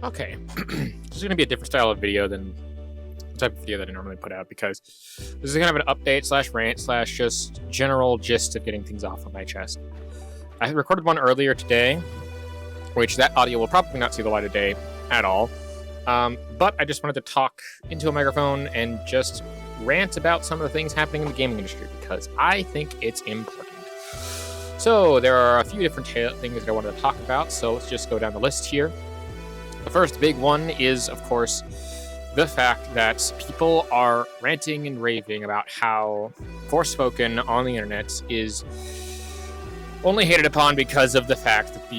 Okay, this is going to be a different style of video than the type of video that I normally put out, because this is kind of an update slash rant slash just general gist of getting things off of my chest. I had recorded one earlier today, which that audio will probably not see the light of day at all, but I just wanted to talk into a microphone and just rant about some of the things happening in the gaming industry, because I think it's important. So there are a few different things that I wanted to talk about, so let's just go down the list here. The first big one is, of course, the fact that people are ranting and raving about how Forspoken on the internet is only hated upon because of the fact that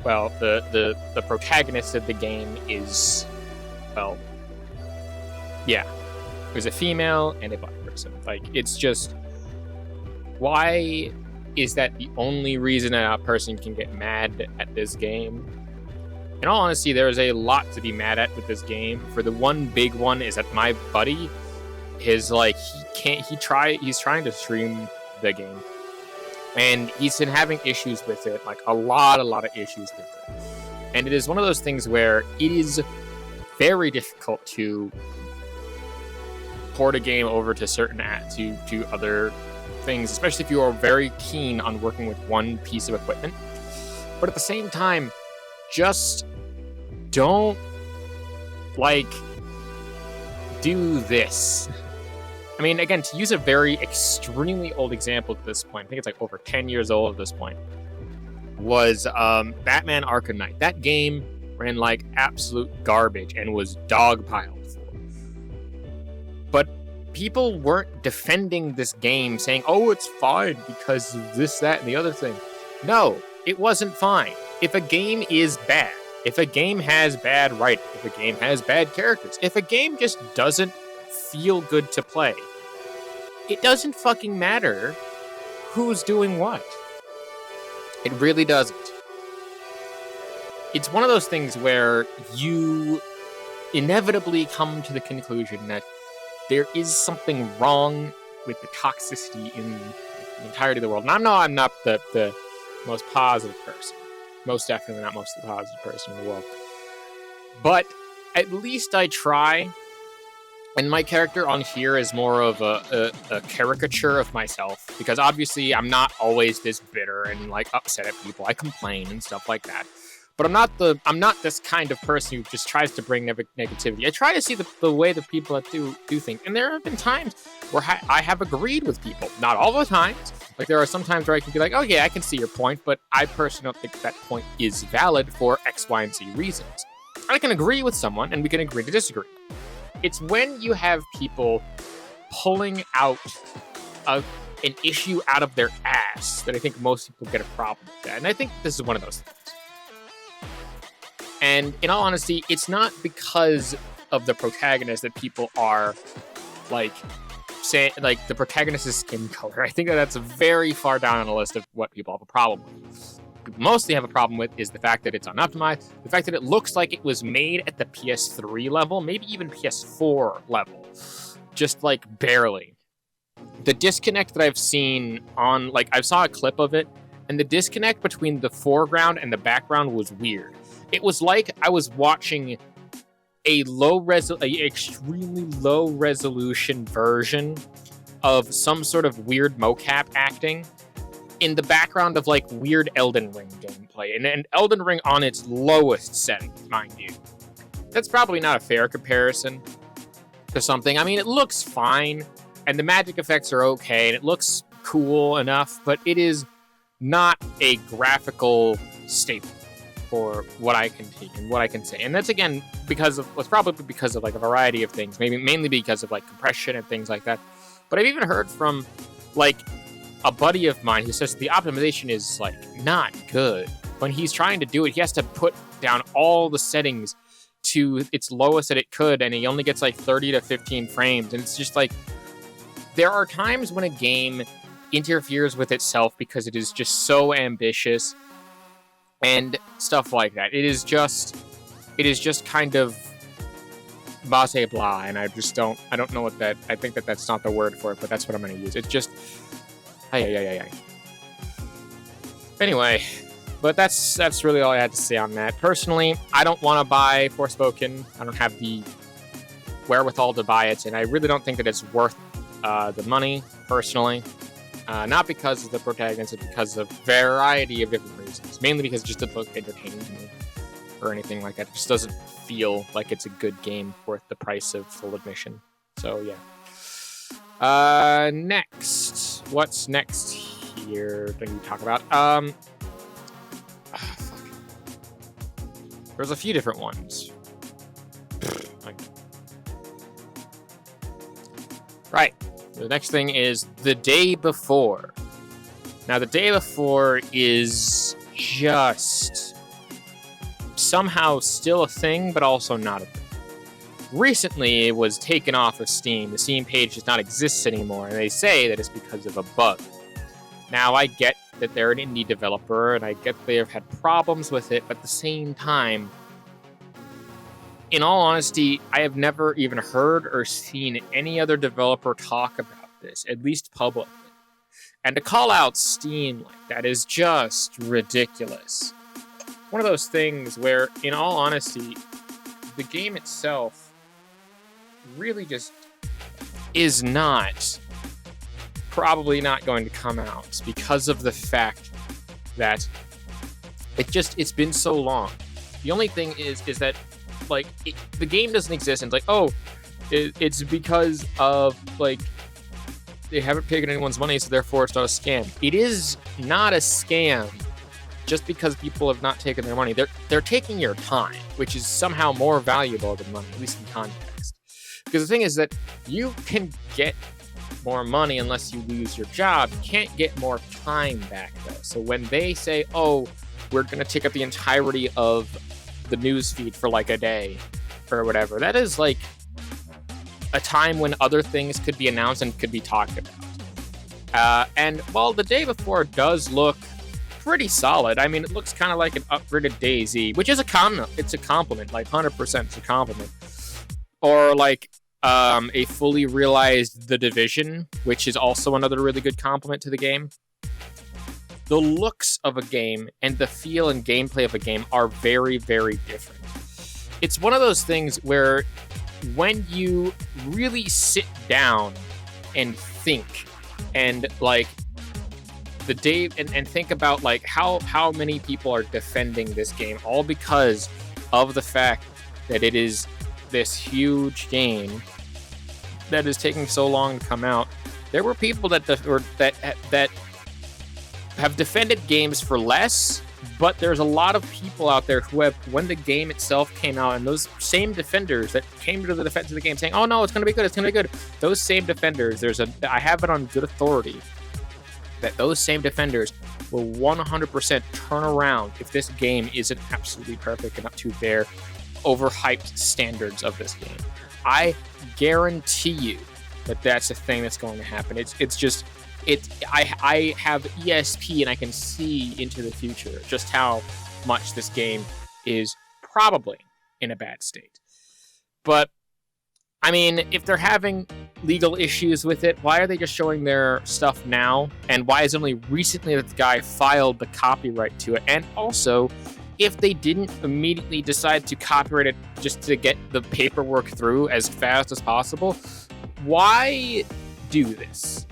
the protagonist of the game is, is a female and a black person. Like, it's just, why is that the only reason a person can get mad at this game? In all honesty, there is a lot to be mad at with this game. For the one big one is that my buddy is like, he's trying to stream the game, and he's been having issues with it, like a lot of issues with it. And it is one of those things where it is very difficult to port a game over to to other things, especially if you are very keen on working with one piece of equipment. But at the same time, just don't, do this. I mean, again, to use a very extremely old example at this point, I think it's like over 10 years old at this point, was Batman Arkham Knight. That game ran like absolute garbage and was dogpiled for. But people weren't defending this game saying, oh, it's fine because of this, that, and the other thing. No, it wasn't fine. If a game is bad, if a game has bad writing, if a game has bad characters, if a game just doesn't feel good to play, it doesn't fucking matter who's doing what. It really doesn't. It's one of those things where you inevitably come to the conclusion that there is something wrong with the toxicity in the entirety of the world. And I'm not the most positive person. Most definitely not most of the positive person in the world. But at least I try. And my character on here is more of a caricature of myself, because obviously I'm not always this bitter and like upset at people. I complain and stuff like that. But I'm not this kind of person who just tries to bring negativity. I try to see the way the people that do think. And there have been times where I have agreed with people. Not all the times. Like, there are some times where I can be like, oh yeah, I can see your point, but I personally don't think that point is valid for X, Y, and Z reasons. I can agree with someone, and we can agree to disagree. It's when you have people pulling out an issue out of their ass that I think most people get a problem with that. And I think this is one of those things. And in all honesty, it's not because of the protagonist that people are saying the protagonist's skin color. I think that's very far down on the list of what people have a problem with. People mostly have a problem with is the fact that it's unoptimized, the fact that it looks like it was made at the PS3 level, maybe even PS4 level, just barely. The disconnect that I've seen on, I saw a clip of it, and the disconnect between the foreground and the background was weird. It was like I was watching a extremely low resolution version of some sort of weird mocap acting in the background of weird Elden Ring gameplay, and Elden Ring on its lowest settings, mind you. That's probably not a fair comparison to something. I mean, it looks fine, and the magic effects are okay, and it looks cool enough, but it is not a graphical staple for what I can say. And that's, again, probably because of a variety of things, mainly because of compression and things like that. But I've even heard from a buddy of mine who says the optimization is not good. When he's trying to do it, he has to put down all the settings to its lowest that it could, and he only gets 30 to 15 frames. And it's just there are times when a game interferes with itself because it is just so ambitious and stuff like that. It is just kind of blah blah, and I don't know what that, I think that's not the word for it, but that's what I'm going to use. It's just, Anyway, But that's really all I had to say on that. Personally, I don't want to buy Forspoken. I don't have the wherewithal to buy it, and I really don't think that it's worth the money, personally. Not because of the protagonist, but because of a variety of different reasons. Mainly because it just doesn't look entertaining to me or anything like that. It just doesn't feel like it's a good game worth the price of full admission. So, yeah. Next. What's next here that we talk about? There's a few different ones. Right. The next thing is The Day Before. Now, The Day Before is just somehow still a thing, but also not a thing. Recently, it was taken off of Steam. The Steam page does not exist anymore, and they say that it's because of a bug. Now, I get that they're an indie developer, and I get they have had problems with it, but at the same time, in all honesty, I have never even heard or seen any other developer talk about this, at least publicly. And to call out Steam like that is just ridiculous. One of those things where, in all honesty, the game itself really just is probably not going to come out because of the fact that it's been so long. The only thing is that like the game doesn't exist, and it's like, oh, it's because of like they haven't taken anyone's money, so therefore it's not a scam. It is not a scam just because people have not taken their money. They're taking your time, which is somehow more valuable than money, at least in context. Because the thing is that you can get more money unless you lose your job. You can't get more time back though. So when they say, oh, we're going to take up the entirety of the news feed for like a day or whatever, that is like a time when other things could be announced and could be talked about. And while The Day Before does look pretty solid, I mean, it looks kind of like an upgraded DayZ, which is it's a compliment, like 100% it's a compliment. Or like a fully realized The Division, which is also another really good compliment to the game. The looks of a game and the feel and gameplay of a game are very, very different. It's one of those things where when you really sit down and think and like the day and think about like how many people are defending this game, all because of the fact that it is this huge game that is taking so long to come out. There were people that have defended games for less, but there's a lot of people out there who have, when the game itself came out, and those same defenders that came to the defense of the game saying, oh no, it's going to be good, it's going to be good. Those same defenders, I have it on good authority that those same defenders will 100% turn around if this game isn't absolutely perfect and up to their overhyped standards of this game. I guarantee you that that's a thing that's going to happen. I have ESP and I can see into the future just how much this game is probably in a bad state. But, I mean, if they're having legal issues with it, why are they just showing their stuff now? And why is it only recently that the guy filed the copyright to it? And also, if they didn't immediately decide to copyright it just to get the paperwork through as fast as possible, why do this?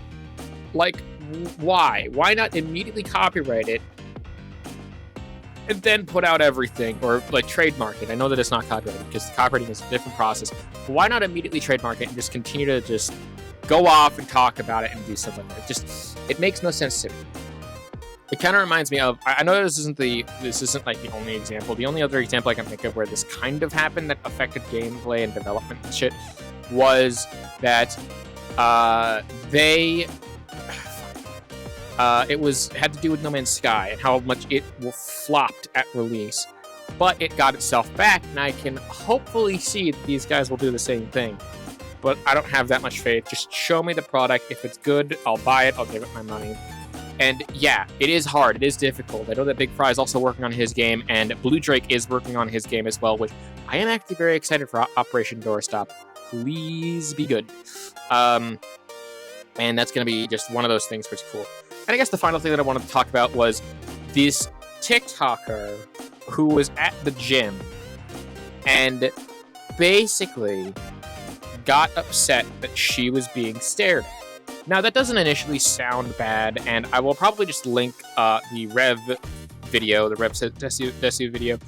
Like, why? Why not immediately copyright it and then put out everything, or like trademark it? I know that it's not copyrighted because copywriting is a different process. But why not immediately trademark it and just continue to just go off and talk about it and do stuff like that? It makes no sense to me. It kind of reminds me of, I know this isn't like the only example. The only other example I can think of where this kind of happened that affected gameplay and development and shit was that it had to do with No Man's Sky and how much it flopped at release. But it got itself back, and I can hopefully see that these guys will do the same thing. But I don't have that much faith. Just show me the product. If it's good, I'll buy it. I'll give it my money. And yeah, it is hard. It is difficult. I know that Big Fry is also working on his game, and Blue Drake is working on his game as well, which I am actually very excited for Operation Doorstop. Please be good. And that's going to be just one of those things which is cool. And I guess the final thing that I wanted to talk about was this TikToker who was at the gym and basically got upset that she was being stared at. Now, that doesn't initially sound bad, and I will probably just link the Rev video, the Rev Desu video,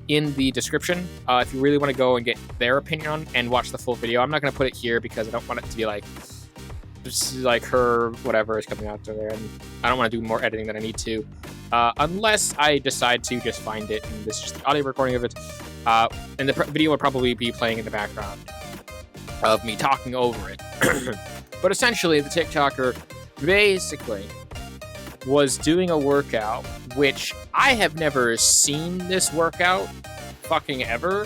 in the description if you really want to go and get their opinion on and watch the full video. I'm not going to put it here because I don't want it to be like just like her whatever is coming out to there, and I don't want to do more editing than I need to unless I decide to just find it, and this is just the audio recording of it, and the video will probably be playing in the background of me talking over it. But essentially, the TikToker basically was doing a workout, which I have never seen this workout fucking ever.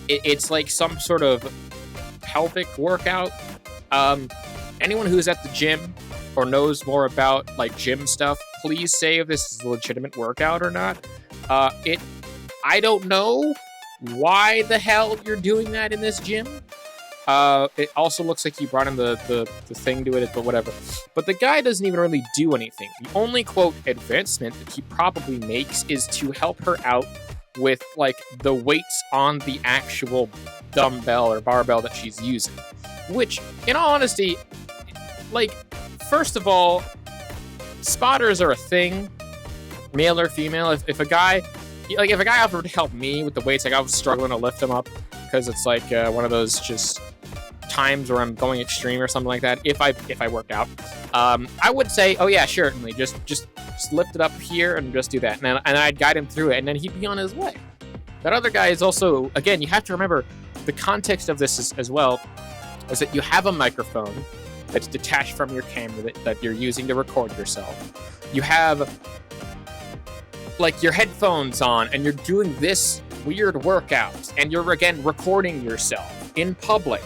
It's like some sort of pelvic workout. Anyone who's at the gym or knows more about like gym stuff, please say if this is a legitimate workout or not. I don't know why the hell you're doing that in this gym. It also looks like he brought in the thing to it, but whatever. But the guy doesn't even really do anything. The only, quote, advancement that he probably makes is to help her out with, like, the weights on the actual dumbbell or barbell that she's using. Which, in all honesty, like, first of all, spotters are a thing, male or female. If a guy offered to help me with the weights, like, I was struggling to lift him up, because it's like one of those just times where I'm going extreme or something like that. If I work out, I would say, oh yeah, certainly, just lift it up here and just do that, and I'd guide him through it, and then he'd be on his way. That other guy is also, again, you have to remember the context of this as well, is that you have a microphone that's detached from your camera that you're using to record yourself. You have like your headphones on, and you're doing this weird workout, and you're again recording yourself in public.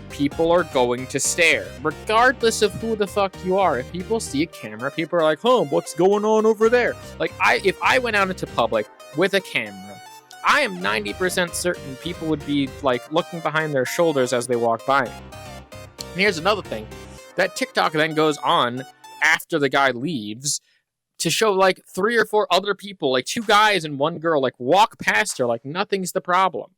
People are going to stare, regardless of who the fuck you are. If people see a camera, people are like, "Huh, what's going on over there?" Like, if I went out into public with a camera, I am 90% certain people would be like looking behind their shoulders as they walk by me. And here's another thing: that TikTok then goes on after the guy leaves to show like 3 or 4 other people, like 2 guys and 1 girl, like walk past her like nothing's the problem.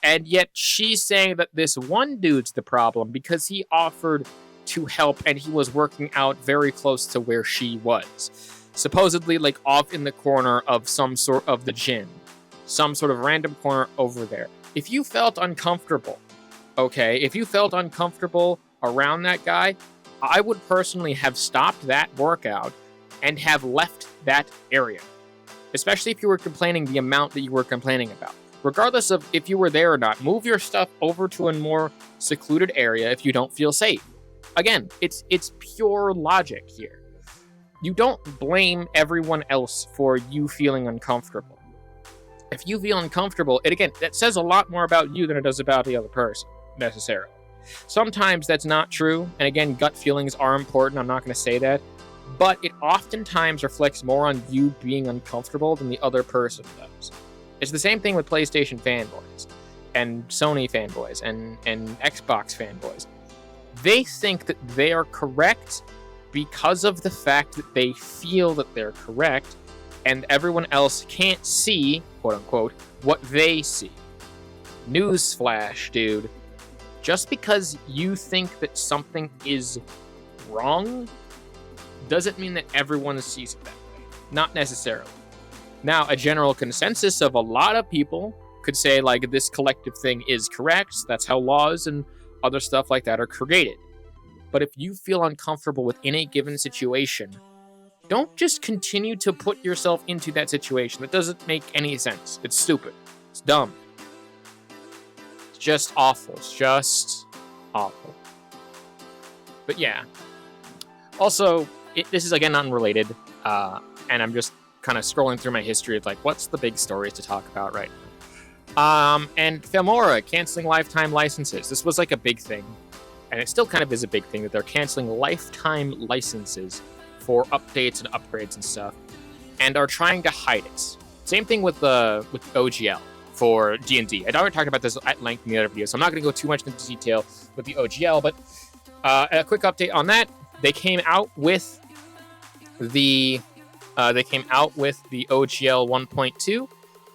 And yet she's saying that this one dude's the problem because he offered to help and he was working out very close to where she was. Supposedly like off in the corner of some sort of the gym. Some sort of random corner over there. If you felt uncomfortable, around that guy, I would personally have stopped that workout and have left that area. Especially if you were complaining the amount that you were complaining about. Regardless of if you were there or not, move your stuff over to a more secluded area if you don't feel safe. Again, it's pure logic here. You don't blame everyone else for you feeling uncomfortable. If you feel uncomfortable, that says a lot more about you than it does about the other person, necessarily. Sometimes that's not true, and again, gut feelings are important, I'm not going to say that, but it oftentimes reflects more on you being uncomfortable than the other person does. It's the same thing with PlayStation fanboys, and Sony fanboys, and Xbox fanboys. They think that they are correct because of the fact that they feel that they're correct, and everyone else can't see, quote-unquote, what they see. Newsflash, dude. Just because you think that something is wrong doesn't mean that everyone sees it that way. Not necessarily. Now, a general consensus of a lot of people could say, like, this collective thing is correct. That's how laws and other stuff like that are created. But if you feel uncomfortable within a given situation, don't just continue to put yourself into that situation. That doesn't make any sense. It's stupid. It's dumb. It's just awful. It's just awful. But yeah. Also, this is, again, unrelated. And I'm just kind of scrolling through my history of, like, what's the big stories to talk about right now? And Filmora canceling lifetime licenses. This was, like, a big thing. And it still kind of is a big thing that they're canceling lifetime licenses for updates and upgrades and stuff, and are trying to hide it. Same thing with OGL for D&D. I'd already talked about this at length in the other video, so I'm not going to go too much into detail with the OGL, but a quick update on that. They came out with the They came out with the OGL 1.2.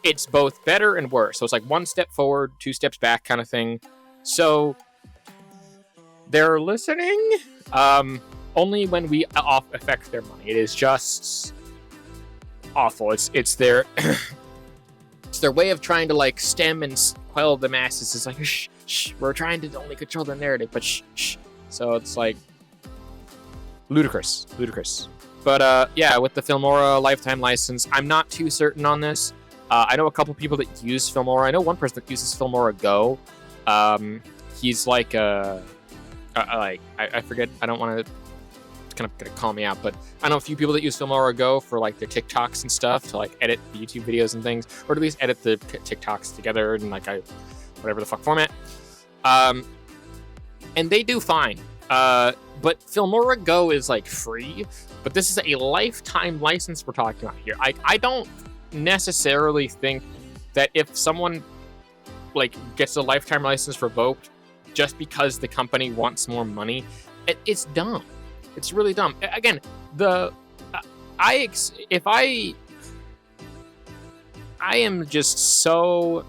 It's both better and worse. So it's like one step forward, two steps back kind of thing. So they're listening only when we affect their money. It is just awful. It's their it's their way of trying to like stem and quell the masses. It's like shh, shh, we're trying to only control the narrative, but shh, shh. So it's like ludicrous. But yeah, with the Filmora lifetime license, I'm not too certain on this. I know a couple people that use Filmora. I know one person that uses Filmora Go. He's like I forget. I don't want to kind of gonna call me out, but I know a few people that use Filmora Go for like their TikToks and stuff to like edit the YouTube videos and things, or at least edit the TikToks together in like whatever the fuck format. And they do fine. But Filmora Go is like free, but this is a lifetime license we're talking about here. I don't necessarily think that if someone like gets a lifetime license revoked just because the company wants more money, it's dumb. It's really dumb. Again, I am just so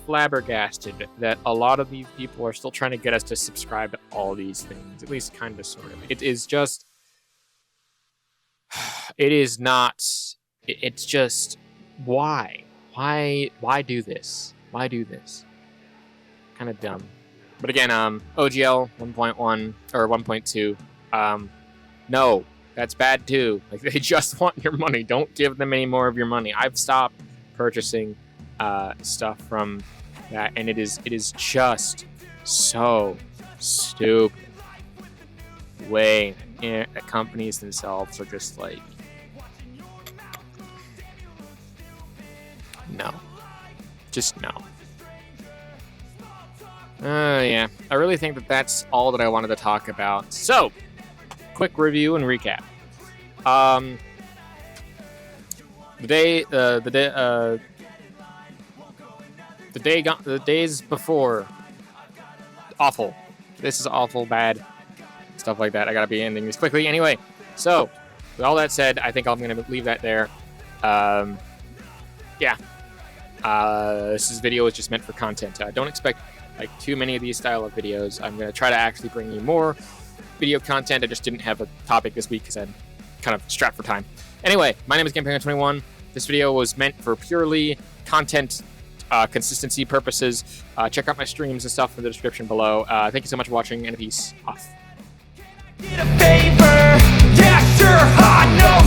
flabbergasted that a lot of these people are still trying to get us to subscribe to all these things, at least kind of sort of. It is just, it is not, it's just, why do this? Why do this? Kind of dumb. But again, OGL 1.1 or 1.2, no, that's bad too. Like, they just want your money. Don't give them any more of your money. I've stopped purchasing stuff from that, and it is just so stupid. Way that companies themselves are just like, no, just no. Yeah, I really think that that's all that I wanted to talk about. So, quick review and recap. The days before, awful. This is awful, bad, stuff like that. I gotta be ending this quickly. Anyway, so with all that said, I think I'm gonna leave that there. Yeah. This video is just meant for content. Don't expect like too many of these style of videos. I'm gonna try to actually bring you more video content. I just didn't have a topic this week because I'm kind of strapped for time. Anyway, my name is Campaign21. This video was meant for purely content consistency purposes. Check out my streams and stuff in the description below. Thank you so much for watching, and peace off. Need a favor? Yeah, sure, I know.